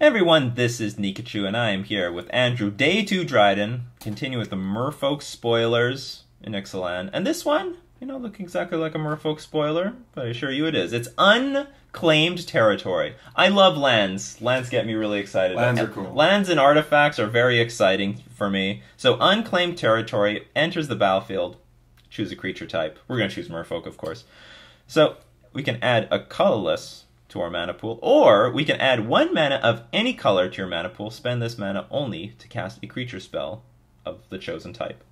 Everyone, this is Nikachu, and I am here with Andrew, Day 2 Dryden, continue with the Merfolk spoilers in Ixalan. And this one, look exactly like a Merfolk spoiler, but I assure you it is. It's Unclaimed territory. I love lands. Lands get me really excited. Lands are cool. Lands and artifacts are very exciting for me. So Unclaimed territory enters the battlefield. Choose a creature type. We're going to choose Merfolk, of course. So we can add a colorless to our mana pool, or we can add 1 mana of any color to your mana pool, spend this mana only to cast a creature spell of the chosen type.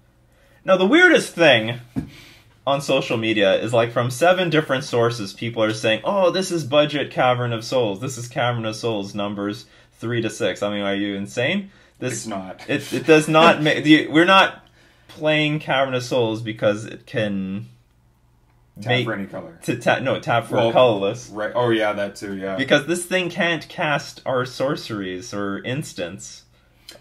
Now, the weirdest thing on social media is, like, from 7 different sources, people are saying, oh, this is budget Cavern of Souls, this is Cavern of Souls numbers 3 to 6. I mean, are you insane? It's not. It does not make... We're not playing Cavern of Souls because it can... Tap for any color. Tap for colorless. Right. Oh, yeah, that too, yeah. Because this thing can't cast our sorceries or instants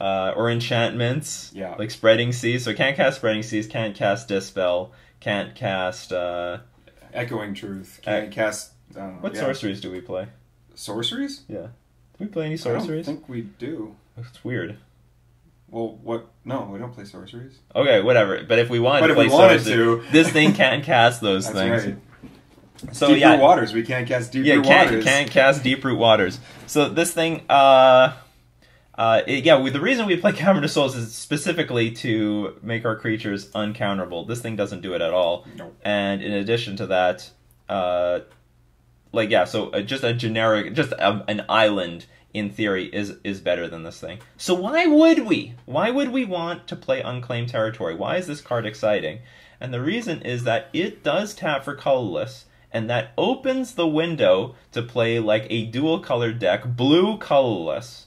or enchantments. Yeah. Like Spreading Seas. So it can't cast Spreading Seas, can't cast Dispel, can't cast... Echoing Truth. Can't cast... What sorceries do we play? Sorceries? Yeah. Do we play any sorceries? I don't think we do. It's weird. Well, what? No, we don't play sorceries. Okay, whatever. But if we wanted to play sorceries, this thing can't cast those That's things. Right. So Deep Root Waters. We can't cast Deep Root Waters. Can't cast Deep Root Waters. So this thing, the reason we play Cavern of Souls is specifically to make our creatures uncounterable. This thing doesn't do it at all. Nope. And in addition to that, just a generic, an island, in theory, is better than this thing. So why would we? Why would we want to play Unclaimed Territory? Why is this card exciting? And the reason is that it does tap for colorless, and that opens the window to play like a dual-colored deck, blue colorless.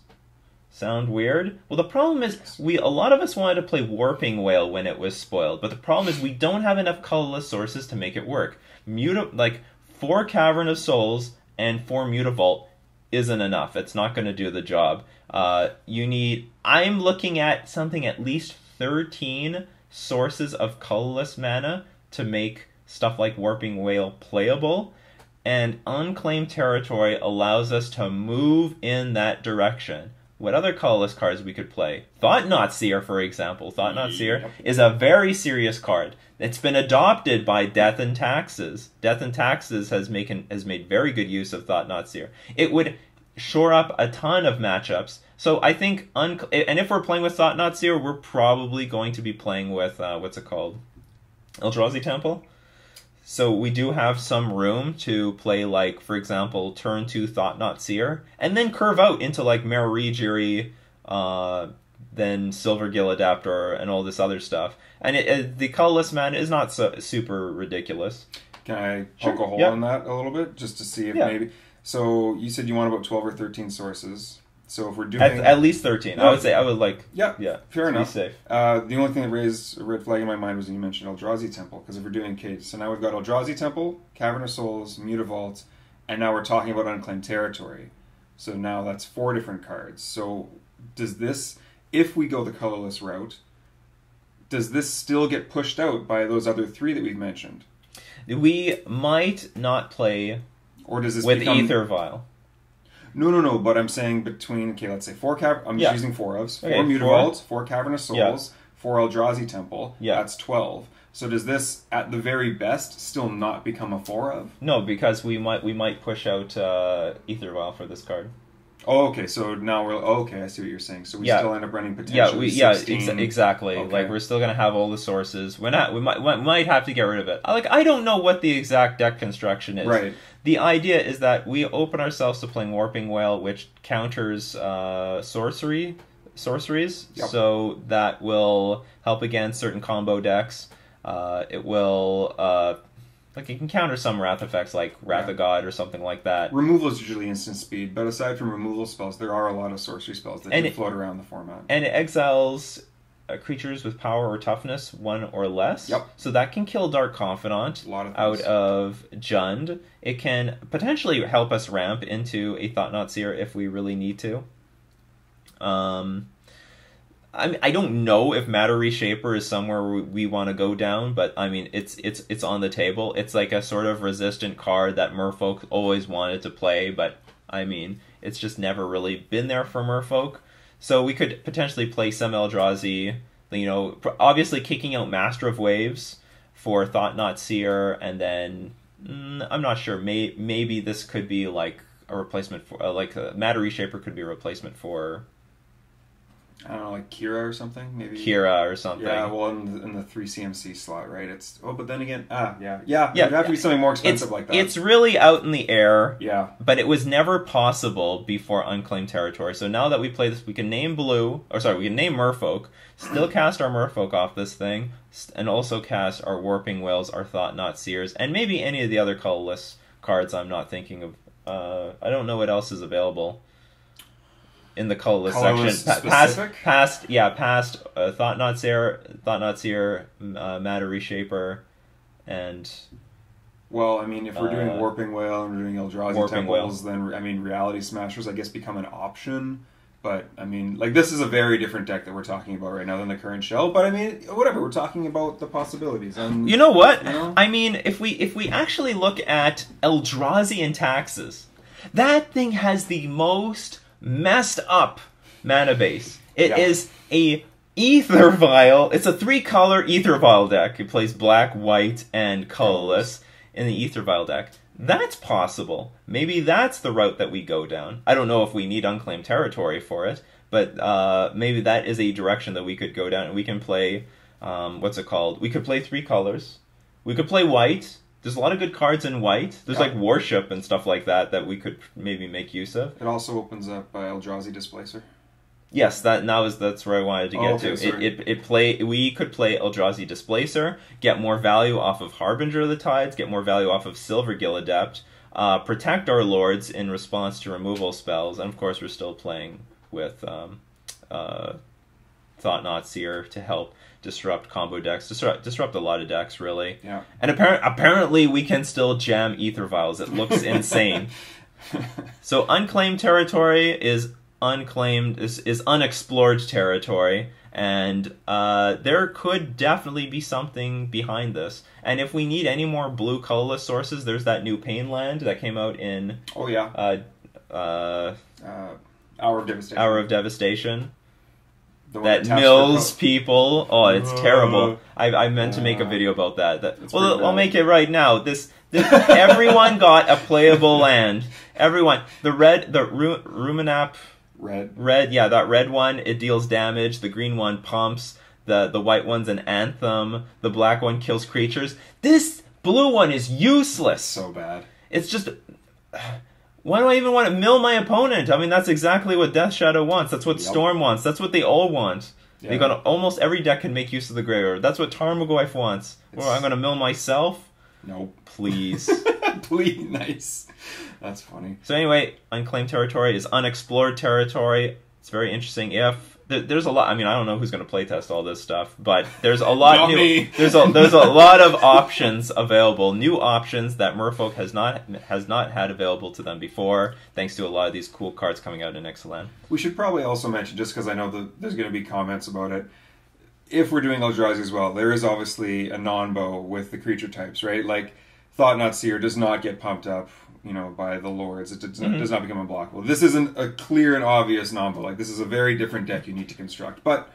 Sound weird? Well, the problem is, a lot of us wanted to play Warping Whale when it was spoiled, but the problem is we don't have enough colorless sources to make it work. 4 Cavern of Souls and 4 Mutavault isn't enough. It's not going to do the job. I'm looking at something at least 13 sources of colorless mana to make stuff like Warping Whale playable, and Unclaimed Territory allows us to move in that direction. What other colorless cards we could play? Thought-Knot Seer, for example. Thought-Knot Seer is a very serious card. It's been adopted by Death and Taxes. Death and Taxes has made very good use of Thought-Knot Seer. It would shore up a ton of matchups. So I think, and if we're playing with Thought-Knot Seer, we're probably going to be playing with, what's it called? Eldrazi Temple? So we do have some room to play, like, for example, turn 2 Thought-Knot Seer, and then curve out into, like, Merfolk, then Silvergill Adapter, and all this other stuff. And the colorless mana is not super ridiculous. Can I poke a hole in that a little bit, just to see if maybe... So you said you want about 12 or 13 sources. So if we're doing... At least 13. No, I would like... Yeah, fair enough. Be safe. The only thing that raised a red flag in my mind was when you mentioned Eldrazi Temple, because if we're doing Cage, so now we've got Eldrazi Temple, Cavern of Souls, Mutavault, and now we're talking about Unclaimed Territory. So now that's 4 different cards. So does this, if we go the colorless route, does this still get pushed out by those other 3 that we've mentioned? We might not play... Or does this with become... Ether Vial. No, but I'm saying between, let's say 4 Cavern... I'm just using 4 ofs. 4 Mutavault, 4 Cavern of Souls, 4 Eldrazi Temple. That's 12. So does this, at the very best, still not become a 4 of? No, because we might push out Ether Vial for this card. Oh, okay, so now we're... Oh, okay, I see what you're saying. So we still end up running potentially 16... exactly. Okay. Like, we're still going to have all the sources. We might have to get rid of it. I don't know what the exact deck construction is. Right. The idea is that we open ourselves to playing Warping Whale, which counters sorceries. Yep. So that will help against certain combo decks. It will... it can counter some Wrath effects, like Wrath of God or something like that. Removal is usually instant speed, but aside from removal spells, there are a lot of sorcery spells that can float around the format. And it exiles creatures with power or toughness 1 or less. Yep. So that can kill Dark Confidant out of Jund. It can potentially help us ramp into a Thought-Knot Seer if we really need to. I don't know if Matter Reshaper is somewhere we want to go down, but I mean it's on the table. It's like a sort of resistant card that Merfolk always wanted to play, but I mean It's just never really been there for Merfolk. So we could potentially play some Eldrazi, you know, obviously kicking out Master of Waves for Thought Not Seer, and then I'm not sure. Maybe this could be like a replacement for like a Matter Reshaper could be a replacement for. I don't know, like Kira or something, maybe. Kira or something. Yeah, well, in the 3 CMC slot, right? It's but then again, yeah. It'd have to be something more expensive like that. It's really out in the air. Yeah, but it was never possible before Unclaimed Territory. So now that we play this, we can name we can name Merfolk, still cast our Merfolk off this thing, and also cast our Warping Whales, our Thought Not Seers, and maybe any of the other colorless cards I'm not thinking of. I don't know what else is available in the colorless section. Past Thought Not Seer, Matter Reshaper, and. Well, I mean, if we're doing Warping Whale and we're doing Eldrazi Temples, Whale. then I mean, Reality Smashers, I guess, become an option. But I mean, like, this is a very different deck that we're talking about right now than the current shell. But I mean, whatever, we're talking about the possibilities. And you know what? You know? I mean, if we actually look at Eldrazi and Taxes, that thing has the most messed up mana base. It is a Ether Vial. It's a 3-color Ether Vial deck. It plays black, white, and colorless in the Ether Vial deck. That's possible. Maybe that's the route that we go down. I don't know if we need Unclaimed Territory for it, but maybe that is a direction that we could go down, and we can play, what's it called? We could play 3 colors. We could play white. There's a lot of good cards in white. There's like Worship and stuff like that we could maybe make use of. It also opens up Eldrazi Displacer. Yes, that's where I wanted to get to. We could play Eldrazi Displacer, get more value off of Harbinger of the Tides, get more value off of Silvergill Adept, protect our lords in response to removal spells, and of course we're still playing with Thought Not Seer to help disrupt combo decks, disrupt a lot of decks, really. Yeah. And apparently we can still jam Ether Vials. It looks insane. So Unclaimed Territory is unclaimed, is unexplored territory, and there could definitely be something behind this. And if we need any more blue colorless sources, there's that new Painland that came out in Hour of Devastation. Hour of Devastation. That mills people. Oh, it's terrible. I meant to make a video about that. Well, I'll make it right now. This everyone got a playable land. Everyone. The Ruminap. Red, yeah, that red one, it deals damage. The green one pumps. The white one's an Anthem. The black one kills creatures. This blue one is useless. So bad. It's just... Why do I even want to mill my opponent? I mean, that's exactly what Death Shadow wants. That's what Storm wants. That's what they all want. Yeah. They got almost every deck can make use of the graveyard. That's what Tarmogoyf wants. Well, I'm going to mill myself? No. Please. Please, nice. That's funny. So anyway, Unclaimed Territory is unexplored territory. It's very interesting. There's a lot. I mean, I don't know who's going to playtest all this stuff, but there's a lot new. There's a lot of options available, new options that Merfolk has not had available to them before, thanks to a lot of these cool cards coming out in Ixalan. We should probably also mention, just because I know that there's going to be comments about it, if we're doing Eldrazi as well, there is obviously a non-bow with the creature types, right? Like Thought Not Seer does not get pumped up, by the lords. It does not become unblockable. This isn't a clear and obvious non-bow. Like, this is a very different deck you need to construct. But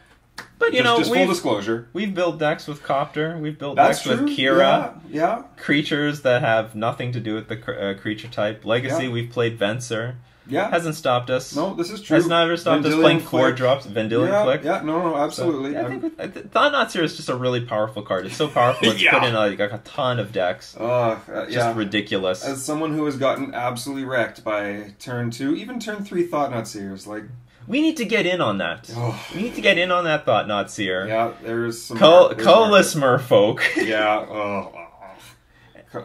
just full disclosure, we've built decks with Copter. We've built decks with Kira. Yeah. Creatures that have nothing to do with the creature type. Legacy, we've played Venser. Yeah. Hasn't stopped us. No, this is true. Has never stopped us playing 4-drops. Vendilion Click. Yeah, no, absolutely. So, I think Thought Not Seer is just a really powerful card. It's so powerful, it's put in like a ton of decks. Just ridiculous. As someone who has gotten absolutely wrecked by turn 2, even turn 3 Thought Not Seers, like... We need to get in on that. We need to get in on that Thought Not Seer. Yeah, there's some... Colorless Merfolk. Yeah,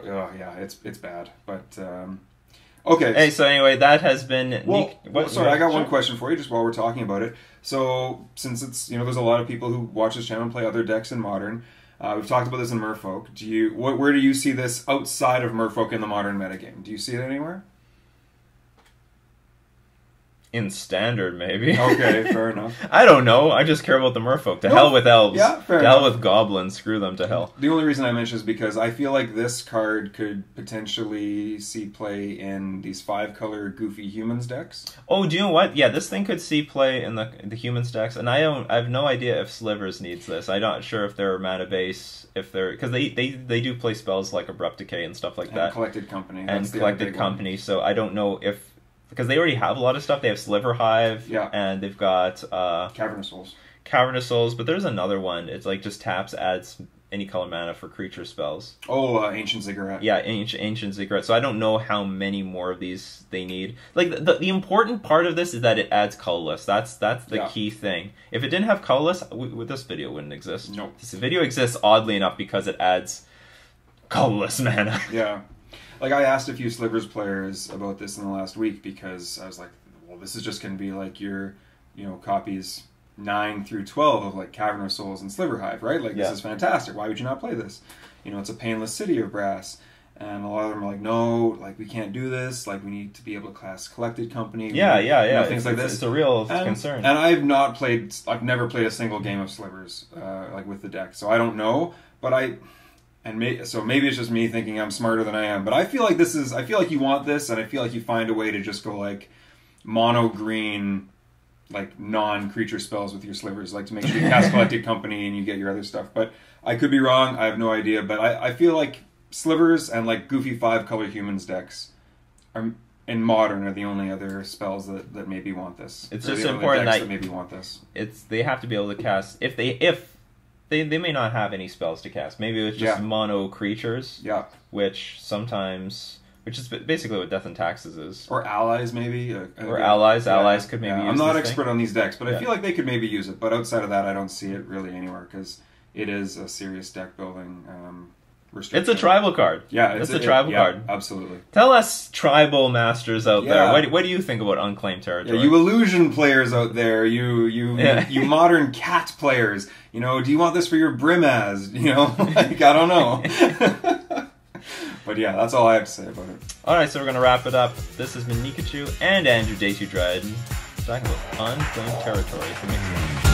yeah, it's bad, but... Okay. Hey, so anyway, that has been... Sorry, I got one question for you, just while we're talking about it. So, since it's, there's a lot of people who watch this channel and play other decks in Modern, we've talked about this in Merfolk. Where do you see this outside of Merfolk in the Modern metagame? Do you see it anywhere? In Standard, maybe. Okay, fair enough. I don't know. I just care about the Merfolk. To No, hell with elves. yeah, fair to hell enough. with goblins. Screw them to hell. The only reason I mention is because I feel like this card could potentially see play in these 5-color goofy humans decks. Oh, do you know what? Yeah, this thing could see play in the humans decks, and I have no idea if Slivers needs this. I'm not sure if they're mana base, if they're because they do play spells like Abrupt Decay and stuff like that. And Collected Company. And Collected Company. So I don't know if because they already have a lot of stuff. They have Sliver Hive, yeah, and they've got Cavernous Souls. Cavernous Souls, but there's another one. It's like just taps, adds any color mana for creature spells. Oh, Ancient Ziggurat. Yeah, Ancient Ziggurat. So I don't know how many more of these they need. Like the important part of this is that it adds colorless. That's the key thing. If it didn't have colorless, this video wouldn't exist. Nope. This video exists oddly enough because it adds colorless mana. Yeah. Like, I asked a few Slivers players about this in the last week because I was like, well, this is just going to be like your, copies 9 through 12 of like Cavernous Souls and Sliver Hive, right? Like, this is fantastic. Why would you not play this? It's a painless city of brass. And a lot of them are like, no, like, we can't do this. Like, we need to be able to class Collected Company. Yeah. Things like this. It's a real concern. And I've never played a single game of Slivers, like, with the deck. So I don't know, but so maybe it's just me thinking I'm smarter than I am, but I feel like you want this, and I feel like you find a way to just go like mono green, like non-creature spells with your Slivers, like to make sure you cast Collected Company and you get your other stuff. But I could be wrong, I have no idea, but I feel like Slivers and like goofy 5-color humans decks in Modern are the only other spells that maybe want this. It's just important that maybe want this. They have to be able to cast if they may not have any spells to cast. Maybe it's just mono creatures. Yeah. Which is basically what Death and Taxes is. Or allies, maybe. Allies. Allies could maybe use I'm not this expert thing. on these decks, but I feel like they could maybe use it. But outside of that, I don't see it really anywhere, because it is a serious deck building restriction. It's a tribal card. Yeah, it's a tribal card. Absolutely. Tell us, tribal masters out there, what do you think about Unclaimed Territory? Yeah, you illusion players out there, you modern cat players, do you want this for your Brimaz? Like, I don't know. But yeah, that's all I have to say about it. Alright, so we're going to wrap it up. This has been Nikachu and Andrew Day2 Dread talking about Unclaimed Territory.